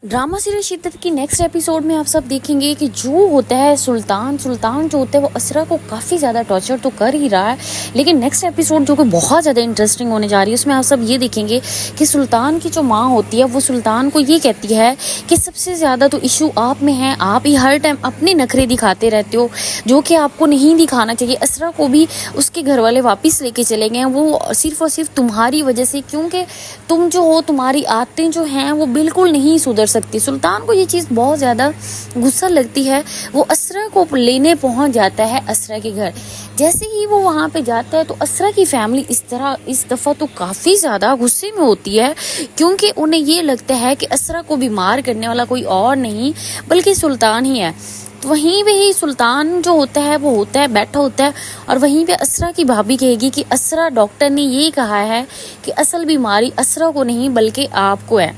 Drama series शिद्दत की next episode में आप सब देखेंगे कि जो होता है सुल्तान जो होता है वो असरा को काफ़ी ज़्यादा टॉर्चर तो कर ही रहा है। लेकिन नेक्स्ट एपिसोड जो कि बहुत ज़्यादा इंटरेस्टिंग होने जा रही है उसमें आप सब ये देखेंगे कि सुल्तान की जो माँ होती है वो सुल्तान को ये कहती है कि सबसे ज़्यादा तो इशू आप में है, आप ही हर टाइम अपने नखरे दिखाते रहते हो जो कि आपको नहीं दिखाना चाहिए। असरा को भी उसके घर वाले वापस लेके चले गए हैं वो सिर्फ और सिर्फ तुम्हारी वजह से, क्योंकि तुम जो हो तुम्हारी आदतें जो हैं वो बिल्कुल नहीं सुधर सकती। सुल्तान को ये चीज़ बहुत ज़्यादा गुस्सा लगती है। वो असरा को लेने पहुंच जाता है असरा के घर। जैसे ही वो वहाँ पे जाता है तो असरा की फैमिली इस दफ़ा तो काफ़ी ज़्यादा गुस्से में होती है, क्योंकि उन्हें ये लगता है कि असरा को बीमार करने वाला कोई और नहीं बल्कि सुल्तान ही है। तो वहीं पे ही सुल्तान जो होता है वो होता है बैठा होता है और वहीं पे असरा की भाभी कहेगी कि असरा, डॉक्टर ने ये कहा है कि असल बीमारी असरा को नहीं बल्कि आपको है।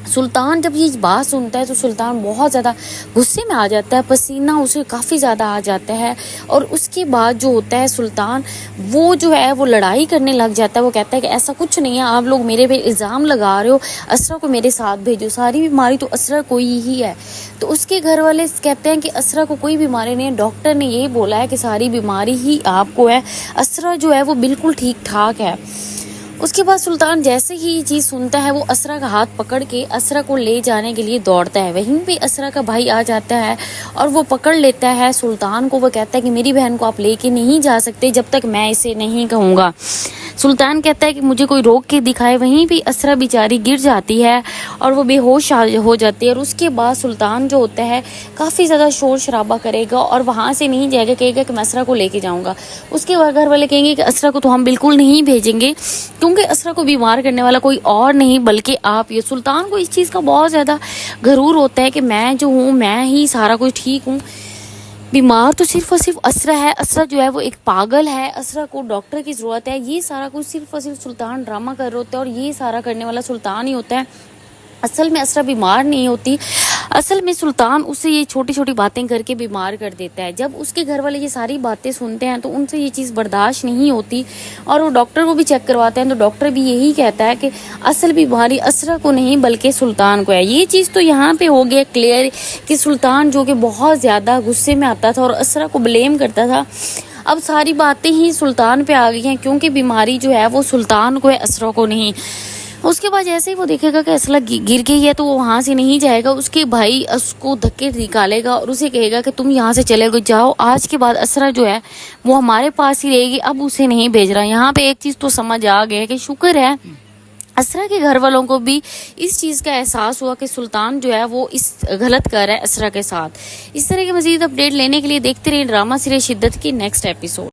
सुल्तान जब ये बात सुनता है तो सुल्तान बहुत ज़्यादा गुस्से में आ जाता है, पसीना उसे काफ़ी ज़्यादा आ जाता है। और उसके बाद जो होता है सुल्तान वो जो है वो लड़ाई करने लग जाता है। वो कहता है कि ऐसा कुछ नहीं है, आप लोग मेरे पे इल्ज़ाम लगा रहे हो, असरा को मेरे साथ भेजो, सारी बीमारी तो असरा को ही है। तो उसके घर वाले कहते हैं कि असरा को कोई बीमारी नहीं है, डॉक्टर ने यही बोला है कि सारी बीमारी ही आपको है, असरा जो है वो बिल्कुल ठीक ठाक है। उसके बाद सुल्तान जैसे ही ये चीज़ सुनता है वो असरा का हाथ पकड़ के असरा को ले जाने के लिए दौड़ता है। वहीं पे असरा का भाई आ जाता है और वो पकड़ लेता है सुल्तान को। वो कहता है कि मेरी बहन को आप लेके नहीं जा सकते जब तक मैं इसे नहीं कहूँगा। सुल्तान कहता है कि मुझे कोई रोक के दिखाए। वहीं भी असरा बेचारी गिर जाती है और वो बेहोश हो जाती है। और उसके बाद सुल्तान जो होता है काफ़ी ज़्यादा शोर शराबा करेगा और वहाँ से नहीं जाएगा, कहेगा कि मैं असरा को लेके जाऊँगा। उसके बाद घर वाले कहेंगे कि असरा को तो हम बिल्कुल नहीं भेजेंगे, क्योंकि असरा को बीमार करने वाला कोई और नहीं बल्कि आप। ये सुल्तान को इस चीज़ का बहुत ज़्यादा गरूर होता है कि मैं जो हूँ मैं ही सारा कुछ ठीक हूँ, बीमार तो सिर्फ और सिर्फ असरा है। असरा जो है वो एक पागल है, असरा को डॉक्टर की ज़रूरत है। ये सारा कुछ सिर्फ और सिर्फ सुल्तान ड्रामा कर रहा होता है और ये सारा करने वाला सुल्तान ही होता है। असल में असरा बीमार नहीं होती, असल में सुल्तान उसे ये छोटी छोटी बातें करके बीमार कर देता है। जब उसके घर वाले ये सारी बातें सुनते हैं तो उनसे ये चीज़ बर्दाश्त नहीं होती और वो डॉक्टर को भी चेक करवाते हैं तो डॉक्टर भी यही कहता है कि असल बीमारी असरा को नहीं बल्कि सुल्तान को है। ये चीज़ तो यहाँ पे हो गया क्लियर कि सुल्तान जो कि बहुत ज़्यादा गुस्से में आता था और असरा को ब्लेम करता था, अब सारी बातें ही सुल्तान पे आ गई हैं, क्योंकि बीमारी जो है वो सुल्तान को है, असरा को नहीं। उसके बाद जैसे ही वो देखेगा कि असला गिर गई है तो वो वहाँ से नहीं जाएगा। उसके भाई उसको धक्के निकालेगा और उसे कहेगा कि तुम यहाँ से चले जाओ, आज के बाद असरा जो है वो हमारे पास ही रहेगी, अब उसे नहीं भेज रहा। यहाँ पे एक चीज़ तो समझ आ गया कि शुक्र है असरा के घर वालों को भी इस चीज़ का एहसास हुआ कि सुल्तान जो है वो इस गलत कर रहा है असरा के साथ। इस तरह के मज़ीद अपडेट लेने के लिए देखते रहिए ड्रामा सीरीज शिद्दत की नेक्स्ट एपिसोड।